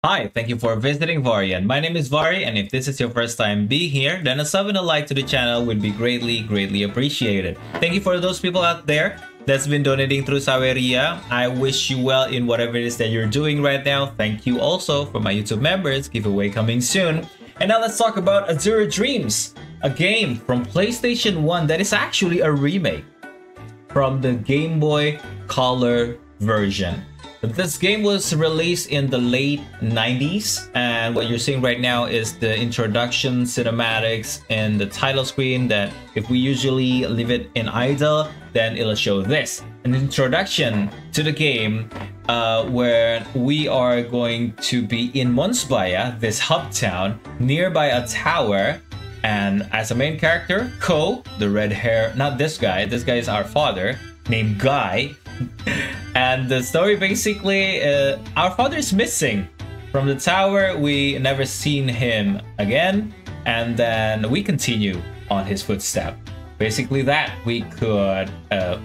Hi, thank you for visiting Varian. My name is Vari, and if this is your first time being here, then a sub and a like to the channel would be greatly appreciated. Thank you for those people out there that's been donating through Saweria. I wish you well in whatever it is that you're doing right now. Thank you also for my YouTube members, giveaway coming soon. And now let's talk about AZURE DREAMS, a game from PlayStation 1 that is actually a remake from the Game Boy Color version. This game was released in the late 90s, and what you're seeing right now is the introduction cinematics and the title screen that if we usually leave it in idle, then it'll show this. An introduction to the game where we are going to be in Monsbaya, this hub town, nearby a tower, and as a main character, Ko, the red hair, not this guy is our father, named Guy. And the story basically, our father is missing from the tower. We never seen him again, and then we continue on his footstep. Basically that we could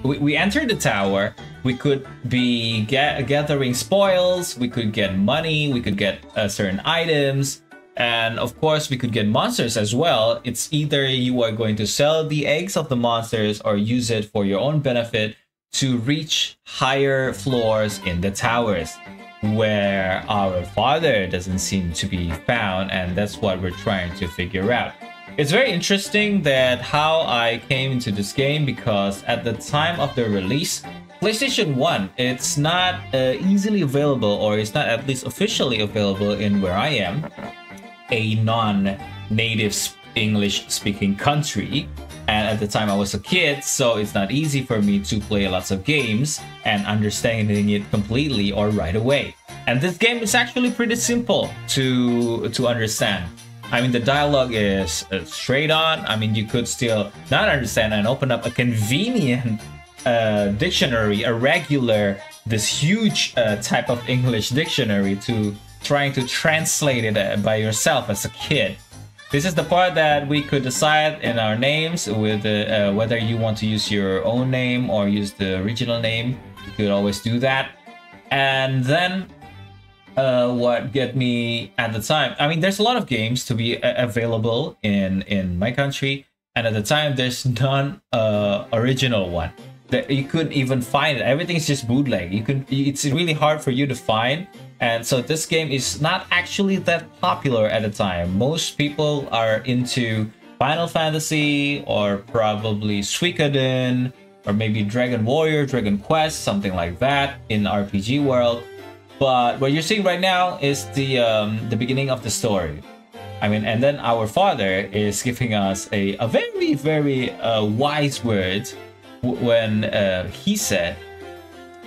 we entered the tower. We could be gathering spoils, we could get money, we could get certain items, and of course we could get monsters as well. It's either you are going to sell the eggs of the monsters or use it for your own benefit to reach higher floors in the towers, where our father doesn't seem to be found, and that's what we're trying to figure out. It's very interesting that how I came into this game, because at the time of the release, PlayStation 1, it's not easily available, or it's not at least officially available in where I am, a non-native English speaking country. And at the time I was a kid, so it's not easy for me to play lots of games and understanding it completely or right away. And this game is actually pretty simple to understand. I mean, the dialogue is straight on. I mean, you could still not understand and open up a convenient dictionary, a regular, this huge type of English dictionary to trying to translate it by yourself as a kid. This is the part that we could decide in our names with whether you want to use your own name or use the original name. You could always do that. And then what get me at the time, I mean, there's a lot of games to be available in my country, and at the time there's none original one that you couldn't even find it. Everything's just bootleg. It's really hard for you to find. And so this game is not actually that popular at the time. Most people are into Final Fantasy or probably Suikoden or maybe Dragon Warrior, Dragon Quest, something like that in RPG world. But what you're seeing right now is the beginning of the story. I mean, and then our father is giving us a very wise word when he said,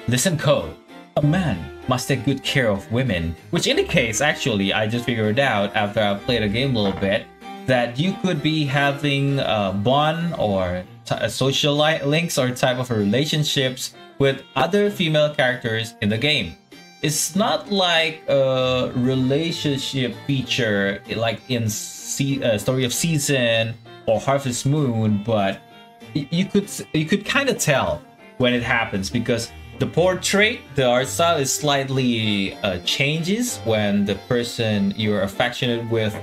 "Listen, Ko, a man must take good care of women," which indicates, actually, I just figured out after I played the game a little bit, that you could be having a bond or social links or type of relationships with other female characters in the game. It's not like a relationship feature like in Story of Season or Harvest Moon, but you could kind of tell when it happens, because the portrait, the art style is slightly changes when the person you're affectionate with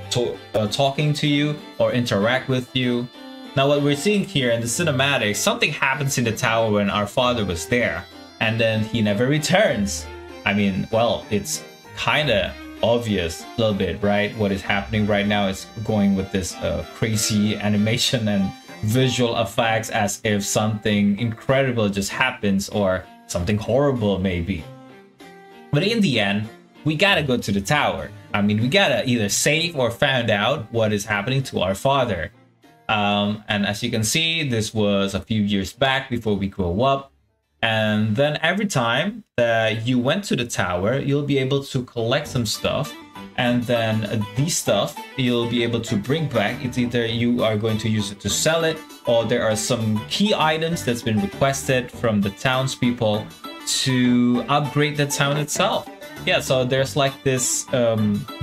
talking to you or interact with you. Now what we're seeing here in the cinematics, something happens in the tower when our father was there, and then he never returns. I mean, well, it's kind of obvious a little bit, right? What is happening right now is going with this crazy animation and visual effects as if something incredible just happens or something horrible maybe. But in the end, we gotta go to the tower. I mean, we gotta either save or find out what is happening to our father. And as you can see, this was a few years back before we grew up. And then every time that you went to the tower, you'll be able to collect some stuff. And then these stuff you'll be able to bring back. It's either you are going to use it to sell it, or there are some key items that's been requested from the townspeople to upgrade the town itself. Yeah, so there's like this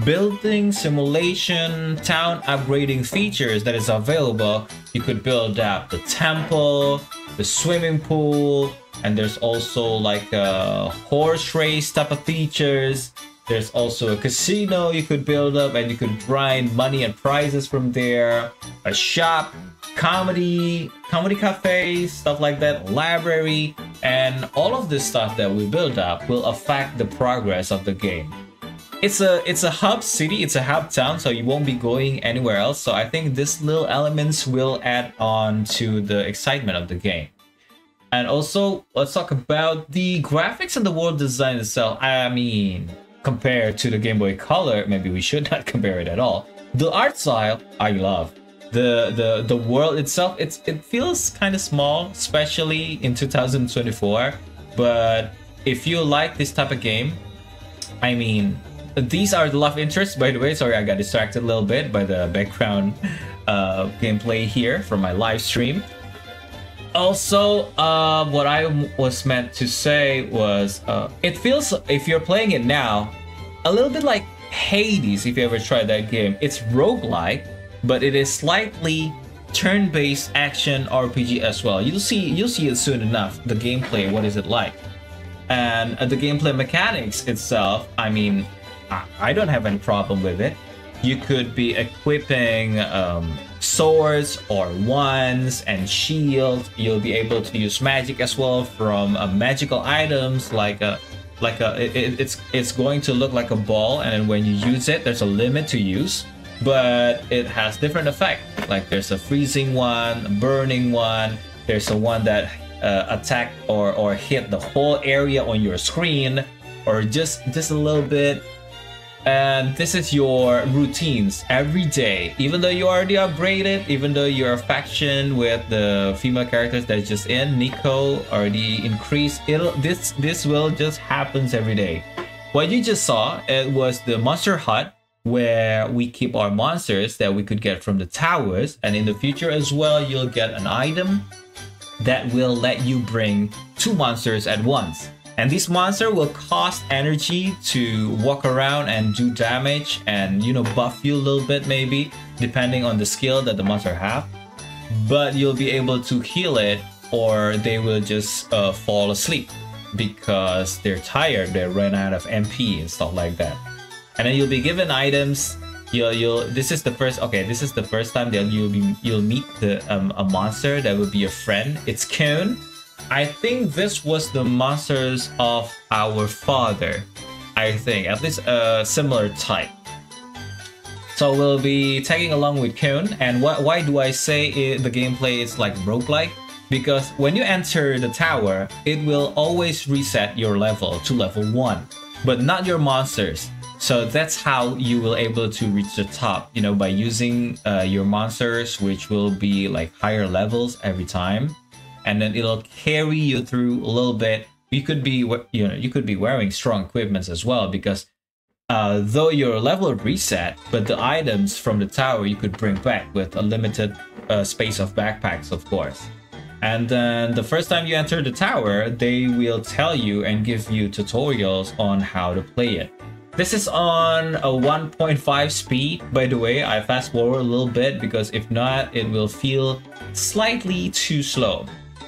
building simulation town upgrading features that is available. You could build up the temple, the swimming pool, and there's also like a horse race type of features. There's also a casino you could build up and you could grind money and prizes from there. A shop, comedy cafes, stuff like that, library, and all of this stuff that we build up will affect the progress of the game. It's a hub city, it's a hub town, so you won't be going anywhere else. So I think these little elements will add on to the excitement of the game. And also, let's talk about the graphics and the world design itself. I mean, compared to the Game Boy Color, maybe we should not compare it at all. The art style, I love. The world itself, it feels kind of small, especially in 2024. But if you like this type of game, I mean, these are the love interests, by the way. Sorry, I got distracted a little bit by the background gameplay here from my live stream. Also, what I was meant to say was, it feels, if you're playing it now, a little bit like Hades, if you ever tried that game. It's roguelike, but it is slightly turn-based action RPG as well. You'll see it soon enough, the gameplay, what is it like. And the gameplay mechanics itself, I mean, I don't have any problem with it. You could be equipping swords or wands and shields. You'll be able to use magic as well from magical items it's going to look like a ball, and then when you use it, there's a limit to use, but it has different effects. Like there's a freezing one, a burning one. There's a one that attack or hit the whole area on your screen, or just a little bit. And this is your routines every day. Even though you already upgraded, even though you're a faction with the female characters that's just in, Nico already increased, this will just happens every day. What you just saw, it was the monster hut where we keep our monsters that we could get from the towers, and in the future as well, you'll get an item that will let you bring 2 monsters at once. And this monster will cost energy to walk around and do damage and, you know, buff you a little bit maybe, depending on the skill that the monster have. But you'll be able to heal it, or they will just fall asleep because they're tired, they run out of MP and stuff like that. And then you'll be given items. This is the first time that you'll meet a monster that will be a friend. It's Cone. I think this was the monsters of our father. I think at least a similar type. So we'll be tagging along with Cone. And why do I say the gameplay is like roguelike? Because when you enter the tower, it will always reset your level to level 1, but not your monsters. So that's how you will able to reach the top, you know, by using your monsters, which will be like higher levels every time. And then it'll carry you through a little bit. You could be wearing strong equipments as well, because though your level reset, but the items from the tower you could bring back with a limited space of backpacks, of course. And then the first time you enter the tower, they will tell you and give you tutorials on how to play it. This is on a 1.5 speed, by the way. I fast forward a little bit because if not, it will feel slightly too slow.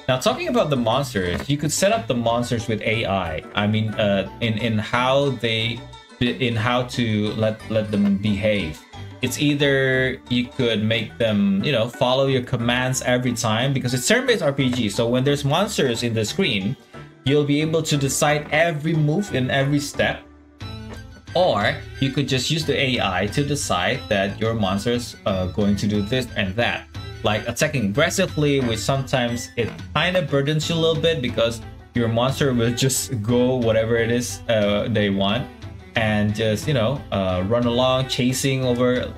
Now, talking about the monsters, you could set up the monsters with AI. I mean, in how to let them behave. It's either you could make them, you know, follow your commands every time, because it's turn-based RPG. So when there's monsters in the screen, you'll be able to decide every move in every step. Or you could just use the AI to decide that your monsters are going to do this and that. Like attacking aggressively, which sometimes it kind of burdens you a little bit because your monster will just go whatever it is they want, and just, you know, run along chasing over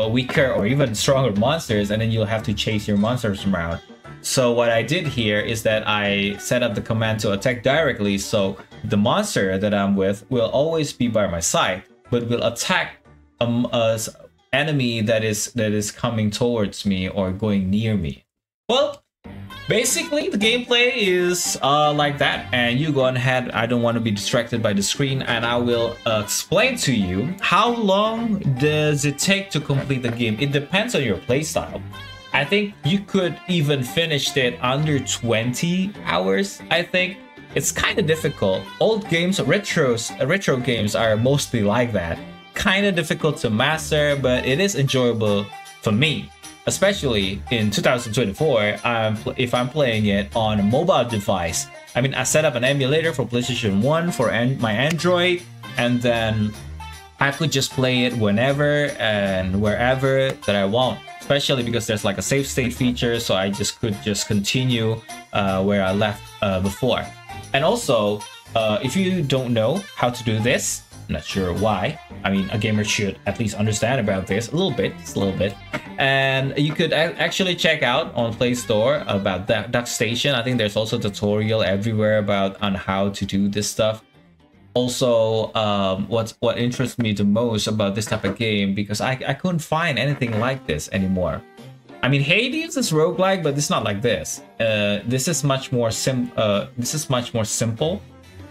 weaker or even stronger monsters, and then you'll have to chase your monsters around. So what I did here is that I set up the command to attack directly, so the monster that I'm with will always be by my side, but will attack a enemy that is coming towards me or going near me. Well, basically the gameplay is like that, and you go ahead. I don't want to be distracted by the screen, and I will explain to you how long does it take to complete the game. It depends on your playstyle. I think you could even finish it under 20 hours, I think. it's kind of difficult. Old games, retro games are mostly like that. Kind of difficult to master, but it is enjoyable for me. Especially in 2024, if I'm playing it on a mobile device. I mean, I set up an emulator for PlayStation 1 for my Android, and then I could just play it whenever and wherever that I want. Especially because there's like a save state feature, so I could continue where I left before. And also, if you don't know how to do this, not sure why. I mean, a gamer should at least understand about this a little bit, just a little bit. And you could actually check out on Play Store about DuckStation. I think there's also a tutorial everywhere on how to do this stuff. Also, what interests me the most about this type of game, because I couldn't find anything like this anymore. I mean, Hades is roguelike, but it's not like this. This is much more simple.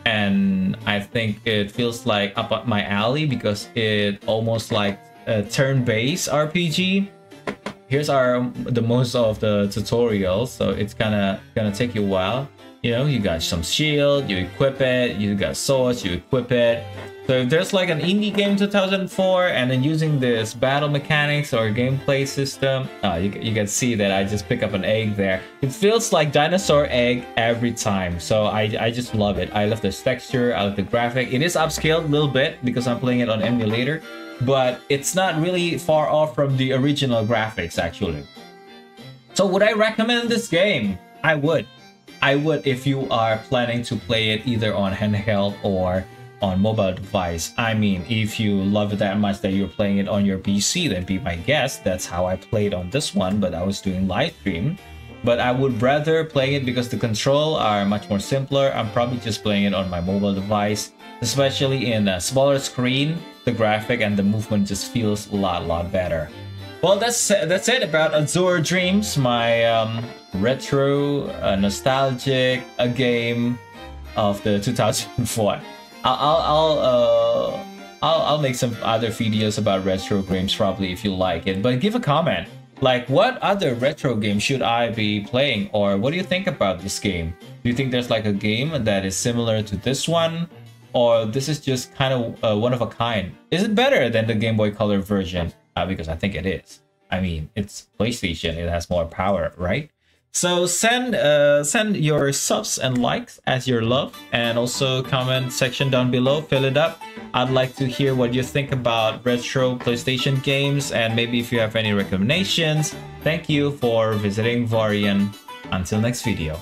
And I think it feels like up my alley because it almost like a turn-based RPG. Here's the most of the tutorials, so it's gonna take you a while. You know, you got some shield, you equip it, you got swords, you equip it. So if there's like an indie game 2004 and then using this battle mechanics or gameplay system, you can see that I just pick up an egg there. It feels like dinosaur egg every time. So I just love it. I love this texture, I love the graphic. It is upscaled a little bit because I'm playing it on emulator, but it's not really far off from the original graphics actually. So would I recommend this game? I would if you are planning to play it either on handheld or on mobile device. I mean, if you love it that much that you're playing it on your PC, then be my guest. That's how I played on this one, but I was doing live stream. But I would rather play it because the control are much more simpler. I'm probably just playing it on my mobile device, especially in a smaller screen. The graphic and the movement just feels a lot better. Well, that's it about Azure Dreams, my retro, nostalgic game of the 2004. I'll make some other videos about retro games probably if you like it, but give a comment. Like, what other retro game should I be playing, or what do you think about this game? Do you think there's like a game that is similar to this one, or this is just kind of one of a kind? Is it better than the Game Boy Color version? Because I think it is. I mean, it's PlayStation, it has more power, right? So send your subs and likes as your love, and also comment section down below, fill it up. I'd like to hear what you think about retro PlayStation games, and maybe if you have any recommendations. Thank you for visiting Varian. Until next video.